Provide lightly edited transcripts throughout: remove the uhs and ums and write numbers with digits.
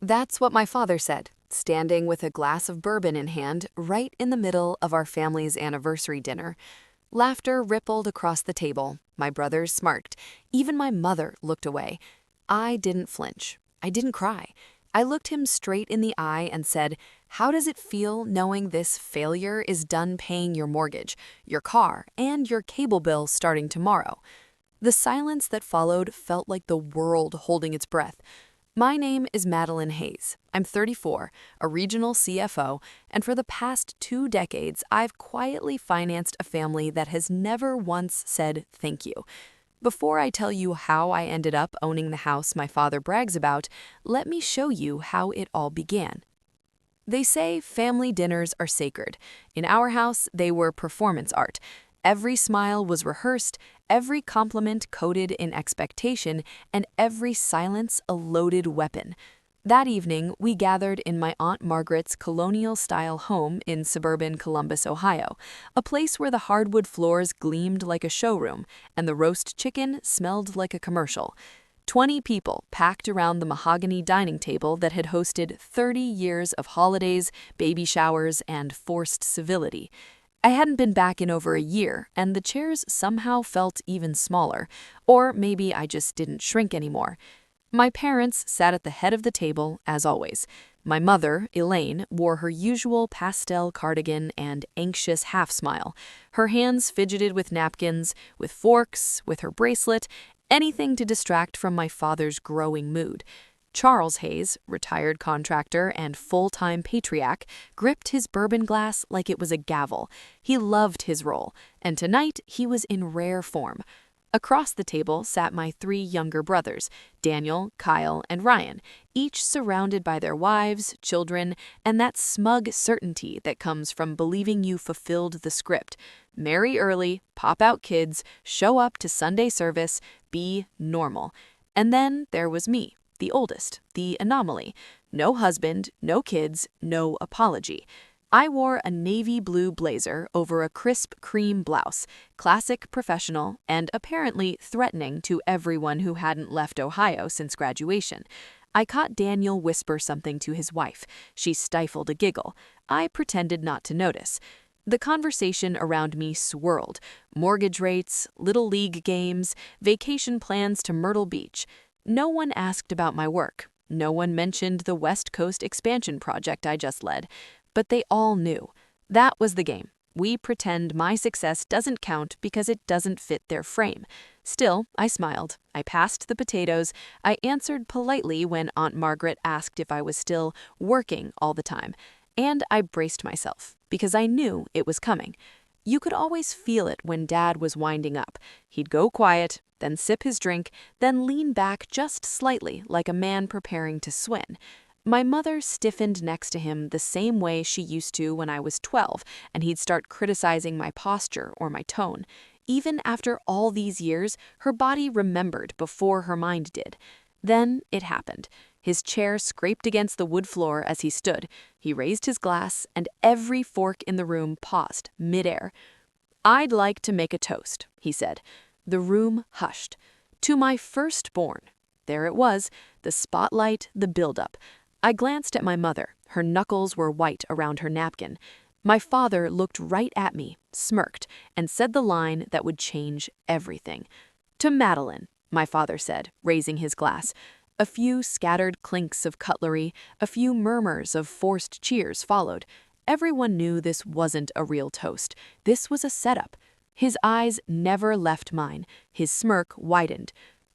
That's what my father said, standing with a glass of bourbon in hand right in the middle of our family's anniversary dinner. Laughter rippled across the table. My brothers smirked. Even my mother looked away. I didn't flinch. I didn't cry. I looked him straight in the eye and said, "How does it feel knowing this failure is done paying your mortgage, your car, and your cable bill starting tomorrow?" The silence that followed felt like the world holding its breath. My name is Madeline Hayes. I'm 34, a regional CFO, and for the past 2 decades, I've quietly financed a family that has never once said thank you. Before I tell you how I ended up owning the house my father brags about, let me show you how it all began. They say family dinners are sacred. In our house, they were performance art. Every smile was rehearsed, every compliment coded in expectation, and every silence a loaded weapon. That evening, we gathered in my Aunt Margaret's colonial-style home in suburban Columbus, Ohio, a place where the hardwood floors gleamed like a showroom and the roast chicken smelled like a commercial. 20 people packed around the mahogany dining table that had hosted 30 years of holidays, baby showers, and forced civility. I hadn't been back in over a year, and the chairs somehow felt even smaller. Or maybe I just didn't shrink anymore. My parents sat at the head of the table, as always. My mother, Elaine, wore her usual pastel cardigan and anxious half-smile. Her hands fidgeted with napkins, with forks, with her bracelet, anything to distract from my father's growing mood. Charles Hayes, retired contractor and full-time patriarch, gripped his bourbon glass like it was a gavel. He loved his role, and tonight he was in rare form. Across the table sat my 3 younger brothers, Daniel, Kyle, and Ryan, each surrounded by their wives, children, and that smug certainty that comes from believing you fulfilled the script. Marry early, pop out kids, show up to Sunday service, be normal. And then there was me, the oldest, the anomaly. No husband, no kids, no apology. I wore a navy blue blazer over a crisp cream blouse, classic professional and apparently threatening to everyone who hadn't left Ohio since graduation. I caught Daniel whisper something to his wife. She stifled a giggle. I pretended not to notice. The conversation around me swirled. Mortgage rates, little league games, vacation plans to Myrtle Beach. No one asked about my work. No one mentioned the West Coast expansion project I just led. But they all knew. That was the game. We pretend my success doesn't count because it doesn't fit their frame. Still, I smiled. I passed the potatoes. I answered politely when Aunt Margaret asked if I was still working all the time. And I braced myself because I knew it was coming. You could always feel it when Dad was winding up. He'd go quiet, then sip his drink, then lean back just slightly like a man preparing to swim. My mother stiffened next to him the same way she used to when I was 12, and he'd start criticizing my posture or my tone. Even after all these years, her body remembered before her mind did. Then it happened. His chair scraped against the wood floor as he stood. He raised his glass, and every fork in the room paused, midair. "I'd like to make a toast," he said. The room hushed. "To my firstborn." There it was, the spotlight, the buildup. I glanced at my mother. Her knuckles were white around her napkin. My father looked right at me, smirked, and said the line that would change everything. "To Madeline," my father said, raising his glass. A few scattered clinks of cutlery, a few murmurs of forced cheers followed. Everyone knew this wasn't a real toast. This was a setup. His eyes never left mine. His smirk widened.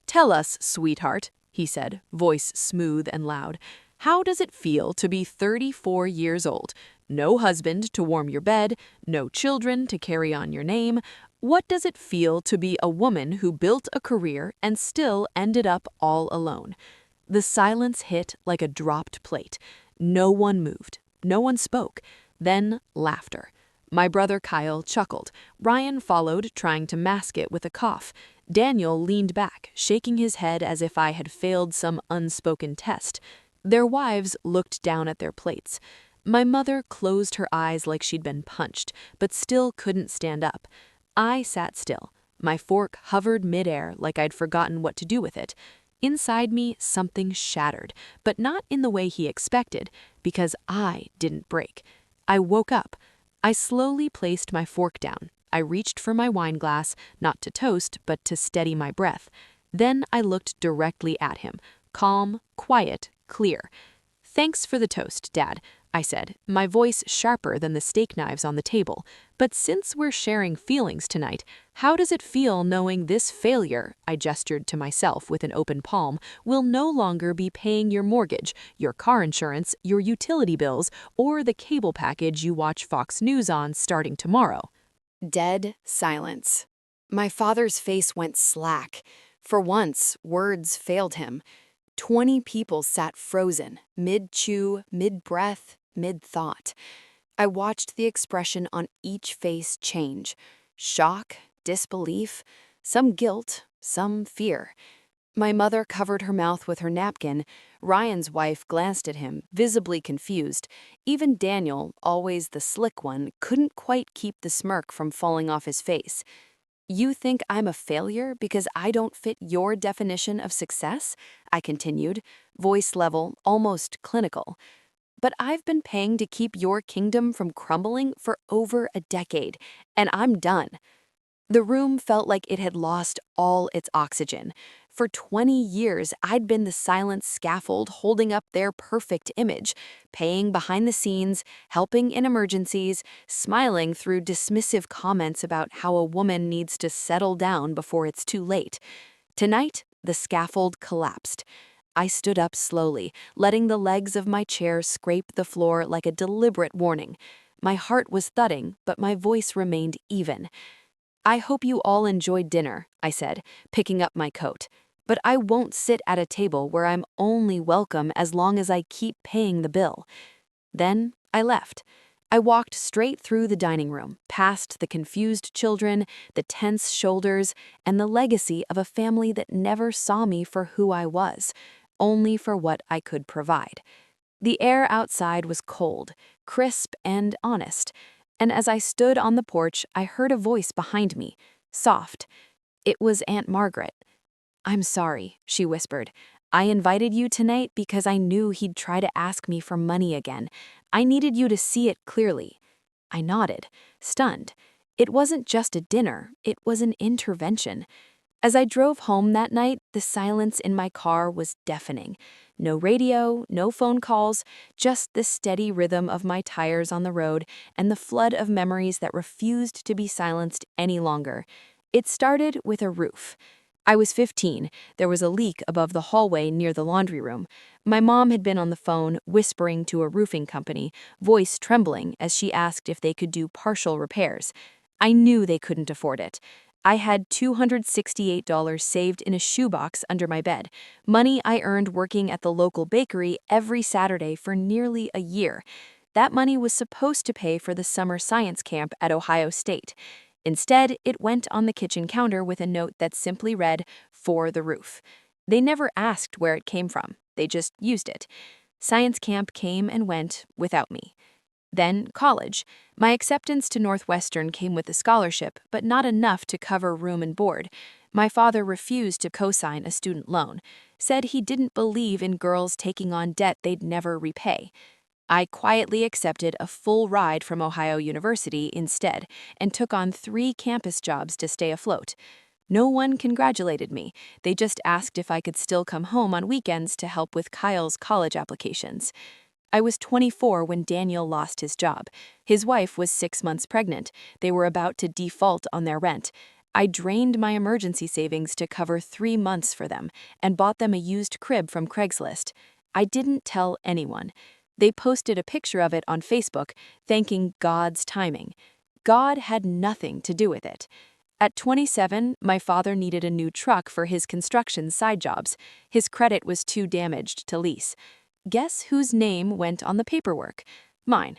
"Tell us, sweetheart," he said, voice smooth and loud. "How does it feel to be 34 years old? No husband to warm your bed, no children to carry on your name. What does it feel to be a woman who built a career and still ended up all alone?" The silence hit like a dropped plate. No one moved. No one spoke. Then laughter. My brother Kyle chuckled. Ryan followed, trying to mask it with a cough. Daniel leaned back, shaking his head as if I had failed some unspoken test. Their wives looked down at their plates. My mother closed her eyes like she'd been punched, but still couldn't stand up. I sat still. My fork hovered midair like I'd forgotten what to do with it. Inside me, something shattered, but not in the way he expected, because I didn't break. I woke up. I slowly placed my fork down. I reached for my wine glass, not to toast, but to steady my breath. Then I looked directly at him, calm, quiet, clear. "Thanks for the toast, Dad," I said, my voice sharper than the steak knives on the table. "But since we're sharing feelings tonight, how does it feel knowing this failure," I gestured to myself with an open palm, "will no longer be paying your mortgage, your car insurance, your utility bills, or the cable package you watch Fox News on starting tomorrow?" Dead silence. My father's face went slack. For once, words failed him. 20 people sat frozen, mid-chew, mid-breath, mid-thought. I watched the expression on each face change. Shock, disbelief, some guilt, some fear. My mother covered her mouth with her napkin. Ryan's wife glanced at him, visibly confused. Even Daniel, always the slick one, couldn't quite keep the smirk from falling off his face. "You think I'm a failure because I don't fit your definition of success?" I continued, voice level, almost clinical. "But I've been paying to keep your kingdom from crumbling for over a decade, and I'm done." The room felt like it had lost all its oxygen. For 20 years, I'd been the silent scaffold holding up their perfect image, paying behind the scenes, helping in emergencies, smiling through dismissive comments about how a woman needs to settle down before it's too late. Tonight, the scaffold collapsed. I stood up slowly, letting the legs of my chair scrape the floor like a deliberate warning. My heart was thudding, but my voice remained even. "I hope you all enjoyed dinner," I said, picking up my coat. "But I won't sit at a table where I'm only welcome as long as I keep paying the bill." Then I left. I walked straight through the dining room, past the confused children, the tense shoulders, and the legacy of a family that never saw me for who I was, only for what I could provide. The air outside was cold, crisp, and honest. And as I stood on the porch, I heard a voice behind me, soft. It was Aunt Margaret. "I'm sorry," she whispered. "I invited you tonight because I knew he'd try to ask me for money again. I needed you to see it clearly." I nodded, stunned. It wasn't just a dinner, it was an intervention. As I drove home that night, the silence in my car was deafening. No radio, no phone calls, just the steady rhythm of my tires on the road and the flood of memories that refused to be silenced any longer. It started with a roof. I was 15. There was a leak above the hallway near the laundry room. My mom had been on the phone, whispering to a roofing company, voice trembling as she asked if they could do partial repairs. I knew they couldn't afford it. I had $268 saved in a shoebox under my bed, money I earned working at the local bakery every Saturday for nearly a year. That money was supposed to pay for the summer science camp at Ohio State. Instead, it went on the kitchen counter with a note that simply read, "For the roof." They never asked where it came from. They just used it. Science camp came and went without me. Then college. My acceptance to Northwestern came with a scholarship, but not enough to cover room and board. My father refused to co-sign a student loan, said he didn't believe in girls taking on debt they'd never repay. I quietly accepted a full ride from Ohio University instead and took on 3 campus jobs to stay afloat. No one congratulated me. They just asked if I could still come home on weekends to help with Kyle's college applications. I was 24 when Daniel lost his job. His wife was 6 months pregnant. They were about to default on their rent. I drained my emergency savings to cover 3 months for them and bought them a used crib from Craigslist. I didn't tell anyone. They posted a picture of it on Facebook, thanking God's timing. God had nothing to do with it. At 27, my father needed a new truck for his construction side jobs. His credit was too damaged to lease. Guess whose name went on the paperwork? Mine.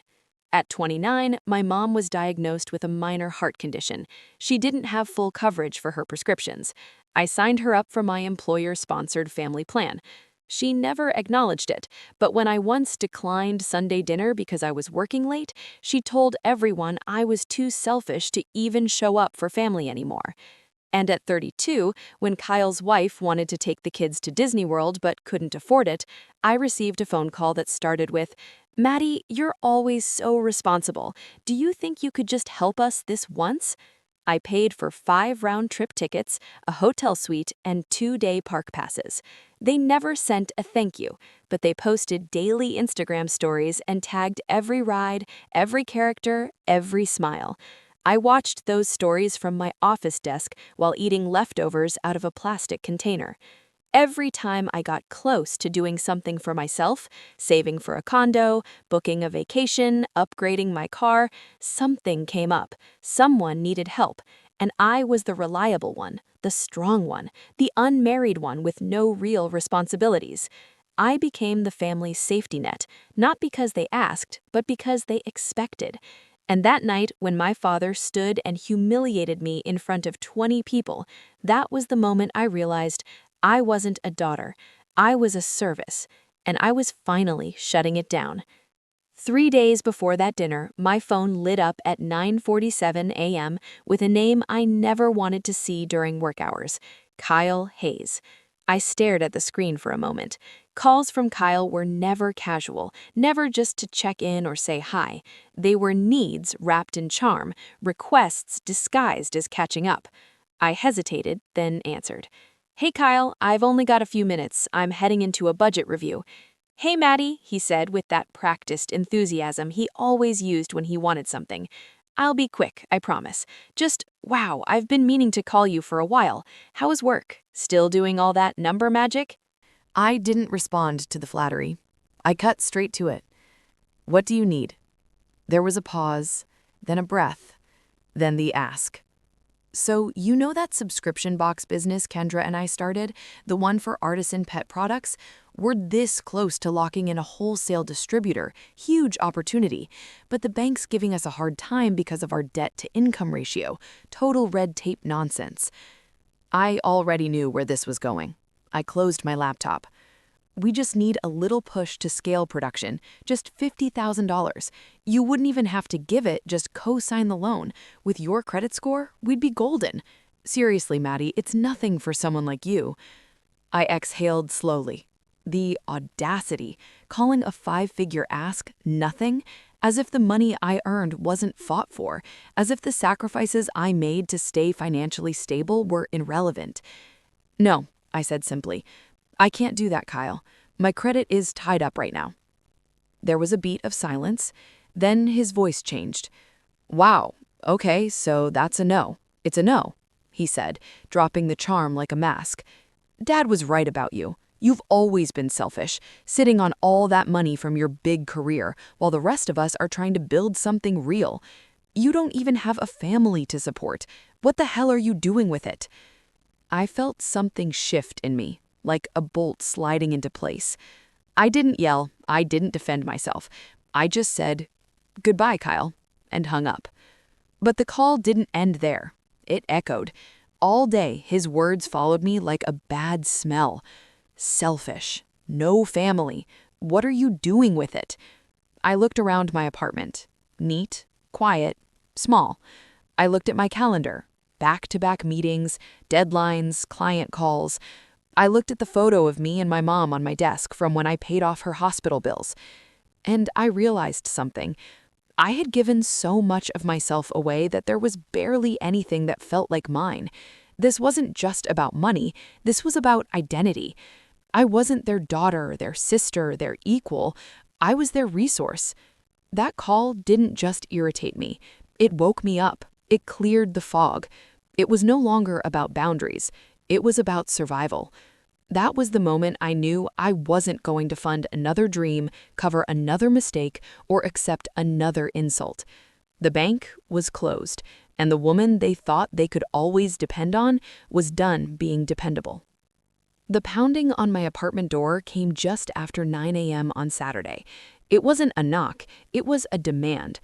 At 29, my mom was diagnosed with a minor heart condition. She didn't have full coverage for her prescriptions. I signed her up for my employer-sponsored family plan. She never acknowledged it, but when I once declined Sunday dinner because I was working late, she told everyone I was too selfish to even show up for family anymore. And at 32, when Kyle's wife wanted to take the kids to Disney World but couldn't afford it, I received a phone call that started with, "Maddie, you're always so responsible. Do you think you could just help us this once?" I paid for 5 round-trip tickets, a hotel suite, and 2-day park passes. They never sent a thank you, but they posted daily Instagram stories and tagged every ride, every character, every smile. I watched those stories from my office desk while eating leftovers out of a plastic container. Every time I got close to doing something for myself, saving for a condo, booking a vacation, upgrading my car, something came up. Someone needed help. And I was the reliable one, the strong one, the unmarried one with no real responsibilities. I became the family's safety net, not because they asked, but because they expected. And that night, when my father stood and humiliated me in front of 20 people, that was the moment I realized I wasn't a daughter. I was a service, and I was finally shutting it down. 3 days before that dinner, my phone lit up at 9:47 a.m. with a name I never wanted to see during work hours, Kyle Hayes. I stared at the screen for a moment. Calls from Kyle were never casual, never just to check in or say hi. They were needs wrapped in charm, requests disguised as catching up. I hesitated, then answered. "Hey Kyle, I've only got a few minutes. I'm heading into a budget review." "Hey Maddie," he said with that practiced enthusiasm he always used when he wanted something. "I'll be quick, I promise. Just, wow, I've been meaning to call you for a while. How is work? Still doing all that number magic?" I didn't respond to the flattery. I cut straight to it. "What do you need?" There was a pause, then a breath, then the ask. "So, you know that subscription box business Kendra and I started? The one for artisan pet products? We're this close to locking in a wholesale distributor. Huge opportunity. But the bank's giving us a hard time because of our debt-to-income ratio. Total red tape nonsense." I already knew where this was going. I closed my laptop. "We just need a little push to scale production, just $50,000. You wouldn't even have to give it, just co-sign the loan. With your credit score, we'd be golden. Seriously, Maddie, it's nothing for someone like you." I exhaled slowly. The audacity, calling a 5-figure ask nothing, as if the money I earned wasn't fought for, as if the sacrifices I made to stay financially stable were irrelevant. "No," I said simply. "I can't do that, Kyle. My credit is tied up right now." There was a beat of silence. Then his voice changed. "Wow, okay, so that's a no. It's a no," he said, dropping the charm like a mask. "Dad was right about you. You've always been selfish, sitting on all that money from your big career, while the rest of us are trying to build something real. You don't even have a family to support. What the hell are you doing with it?" I felt something shift in me, like a bolt sliding into place. I didn't yell, I didn't defend myself. I just said, "Goodbye, Kyle," and hung up. But the call didn't end there. It echoed. All day, his words followed me like a bad smell. Selfish. No family. What are you doing with it? I looked around my apartment. Neat, quiet, small. I looked at my calendar. Back-to-back meetings, deadlines, client calls. I looked at the photo of me and my mom on my desk from when I paid off her hospital bills. And I realized something. I had given so much of myself away that there was barely anything that felt like mine. This wasn't just about money. This was about identity. I wasn't their daughter, their sister, their equal. I was their resource. That call didn't just irritate me. It woke me up. It cleared the fog. It was no longer about boundaries. It was about survival. That was the moment I knew I wasn't going to fund another dream, cover another mistake, or accept another insult. The bank was closed, and the woman they thought they could always depend on was done being dependable. The pounding on my apartment door came just after 9 a.m. on Saturday. It wasn't a knock, it was a demand.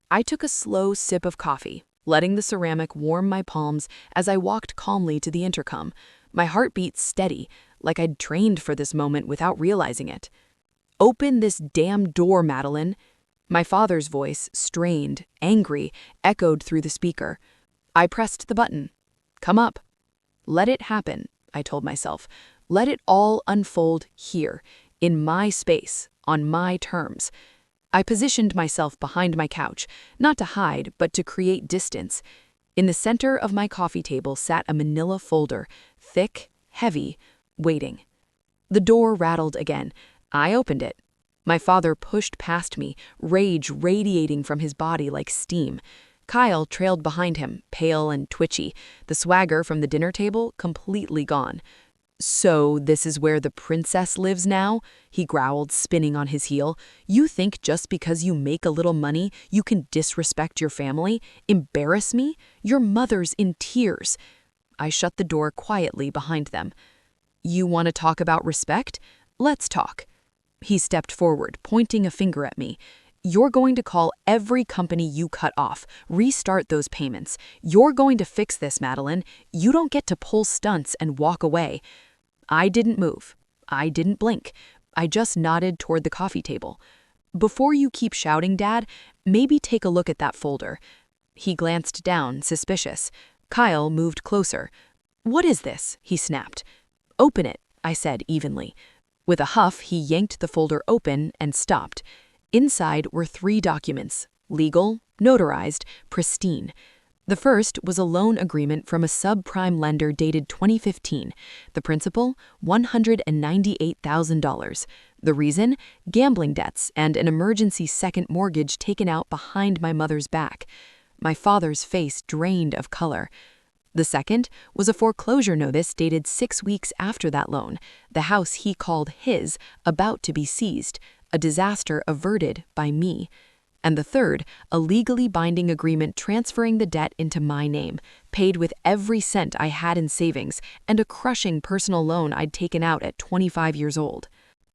I took a slow sip of coffee, letting the ceramic warm my palms as I walked calmly to the intercom, my heartbeat steady, like I'd trained for this moment without realizing it. "Open this damn door, Madeline." My father's voice, strained, angry, echoed through the speaker. I pressed the button. "Come up," Let it happen, I told myself. Let it all unfold here, in my space, on my terms. I positioned myself behind my couch, not to hide, but to create distance. In the center of my coffee table sat a manila folder, thick, heavy, waiting. The door rattled again. I opened it. My father pushed past me, rage radiating from his body like steam. Kyle trailed behind him, pale and twitchy, the swagger from the dinner table completely gone. "So this is where the princess lives now?" he growled, spinning on his heel. "You think just because you make a little money, you can disrespect your family, embarrass me? Your mother's in tears." I shut the door quietly behind them. "You want to talk about respect? Let's talk." He stepped forward, pointing a finger at me. "You're going to call every company you cut off, restart those payments. You're going to fix this, Madeline. You don't get to pull stunts and walk away." I didn't move. I didn't blink. I just nodded toward the coffee table. "Before you keep shouting, Dad, maybe take a look at that folder." He glanced down, suspicious. Kyle moved closer. "What is this?" he snapped. "Open it," I said evenly. With a huff, he yanked the folder open and stopped. Inside were 3 documents, legal, notarized, pristine. The first was a loan agreement from a subprime lender dated 2015. The principal, $198,000. The reason? Gambling debts and an emergency second mortgage taken out behind my mother's back. My father's face drained of color. The second was a foreclosure notice dated 6 weeks after that loan, the house he called his about to be seized, a disaster averted by me. And the third, a legally binding agreement transferring the debt into my name, paid with every cent I had in savings, and a crushing personal loan I'd taken out at 25 years old.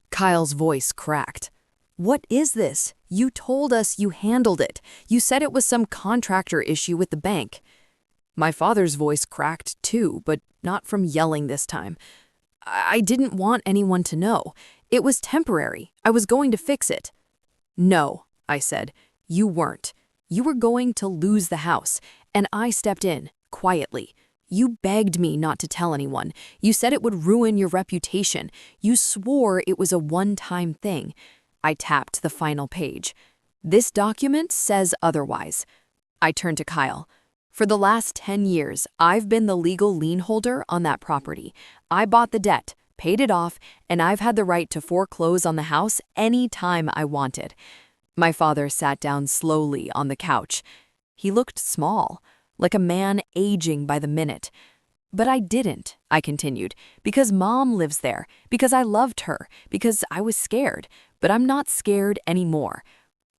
Kyle's voice cracked. "What is this? You told us you handled it. You said it was some contractor issue with the bank." My father's voice cracked too, but not from yelling this time. "I didn't want anyone to know. It was temporary. I was going to fix it." "No," I said, "you weren't. You were going to lose the house, and I stepped in, quietly. You begged me not to tell anyone. You said it would ruin your reputation. You swore it was a one-time thing." I tapped the final page. "This document says otherwise." I turned to Kyle. "For the last 10 years, I've been the legal lien holder on that property. I bought the debt, paid it off, and I've had the right to foreclose on the house any time I wanted." My father sat down slowly on the couch. He looked small, like a man aging by the minute. "But I didn't," I continued, "because Mom lives there, because I loved her, because I was scared. But I'm not scared anymore."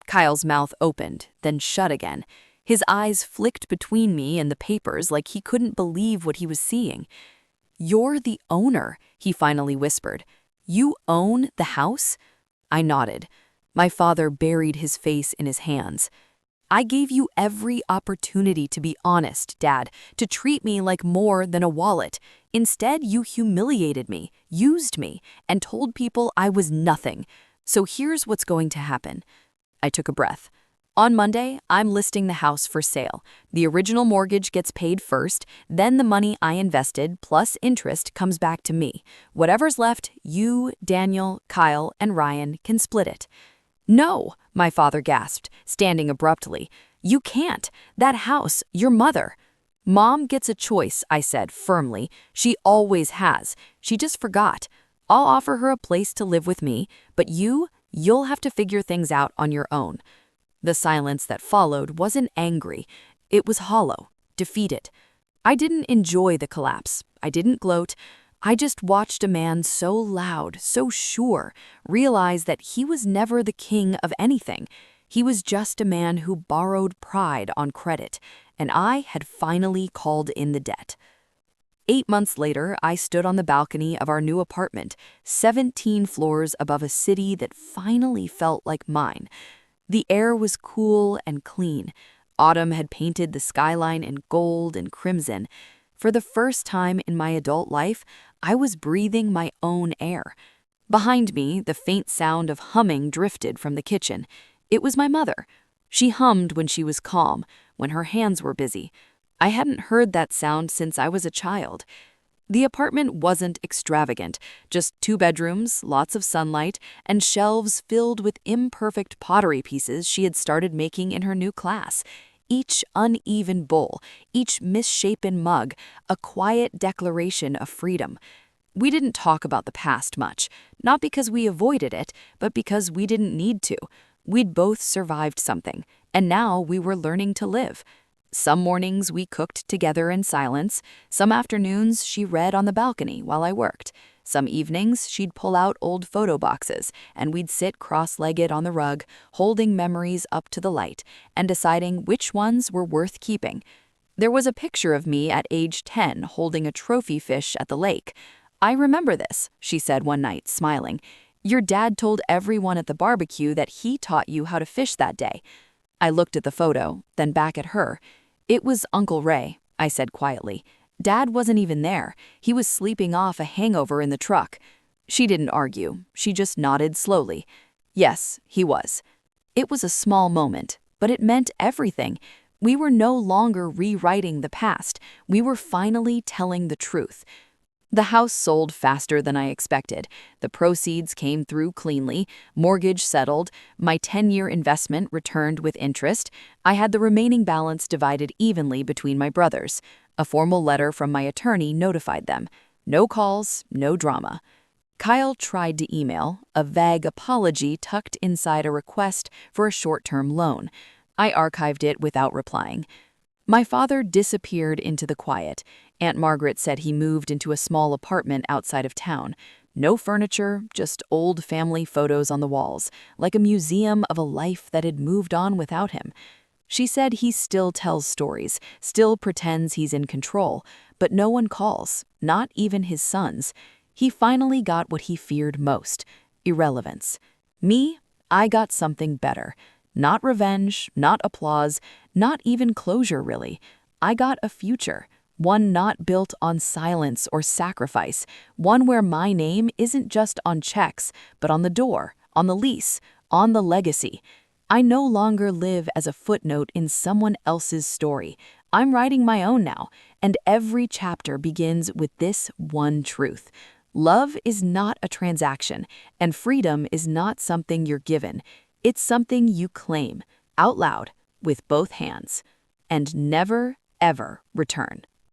Kyle's mouth opened, then shut again. His eyes flicked between me and the papers like he couldn't believe what he was seeing. "You're the owner," he finally whispered. "You own the house?" I nodded. My father buried his face in his hands. "I gave you every opportunity to be honest, Dad, to treat me like more than a wallet. Instead, you humiliated me, used me, and told people I was nothing. So here's what's going to happen." I took a breath. "On Monday, I'm listing the house for sale. The original mortgage gets paid first, then the money I invested plus interest comes back to me. Whatever's left, you, Daniel, Kyle, and Ryan can split it." "No," my father gasped, standing abruptly. "You can't. That house, your mother." "Mom gets a choice," I said firmly. "She always has. She just forgot. I'll offer her a place to live with me, but you'll have to figure things out on your own." The silence that followed wasn't angry. It was hollow, defeated. I didn't enjoy the collapse. I didn't gloat. I just watched a man so loud, so sure, realize that he was never the king of anything. He was just a man who borrowed pride on credit, and I had finally called in the debt. 8 months later, I stood on the balcony of our new apartment, 17 floors above a city that finally felt like mine. The air was cool and clean. Autumn had painted the skyline in gold and crimson. For the first time in my adult life, I was breathing my own air. Behind me, the faint sound of humming drifted from the kitchen. It was my mother. She hummed when she was calm, when her hands were busy. I hadn't heard that sound since I was a child. The apartment wasn't extravagant, just 2 bedrooms, lots of sunlight, and shelves filled with imperfect pottery pieces she had started making in her new class. Each uneven bowl, each misshapen mug, a quiet declaration of freedom. We didn't talk about the past much, not because we avoided it, but because we didn't need to. We'd both survived something, and now we were learning to live. Some mornings we cooked together in silence, some afternoons she read on the balcony while I worked. Some evenings she'd pull out old photo boxes, and we'd sit cross-legged on the rug, holding memories up to the light, and deciding which ones were worth keeping. There was a picture of me at age 10 holding a trophy fish at the lake. "I remember this," she said one night, smiling. "Your dad told everyone at the barbecue that he taught you how to fish that day." I looked at the photo, then back at her. "It was Uncle Ray," I said quietly. "Dad wasn't even there. He was sleeping off a hangover in the truck." She didn't argue. She just nodded slowly. Yes, he was. It was a small moment, but it meant everything. We were no longer rewriting the past. We were finally telling the truth. The house sold faster than I expected. The proceeds came through cleanly, mortgage settled, my 10-year investment returned with interest. I had the remaining balance divided evenly between my brothers. A formal letter from my attorney notified them. No calls, no drama. Kyle tried to email, a vague apology tucked inside a request for a short-term loan. I archived it without replying. My father disappeared into the quiet. Aunt Margaret said he moved into a small apartment outside of town. No furniture, just old family photos on the walls, like a museum of a life that had moved on without him. She said he still tells stories, still pretends he's in control, but no one calls, not even his sons. He finally got what he feared most: irrelevance. Me, I got something better. Not revenge, not applause, not even closure, really. I got a future, one not built on silence or sacrifice, one where my name isn't just on checks, but on the door, on the lease, on the legacy. I no longer live as a footnote in someone else's story. I'm writing my own now, and every chapter begins with this one truth. Love is not a transaction, and freedom is not something you're given. It's something you claim, out loud, with both hands, and never, ever return.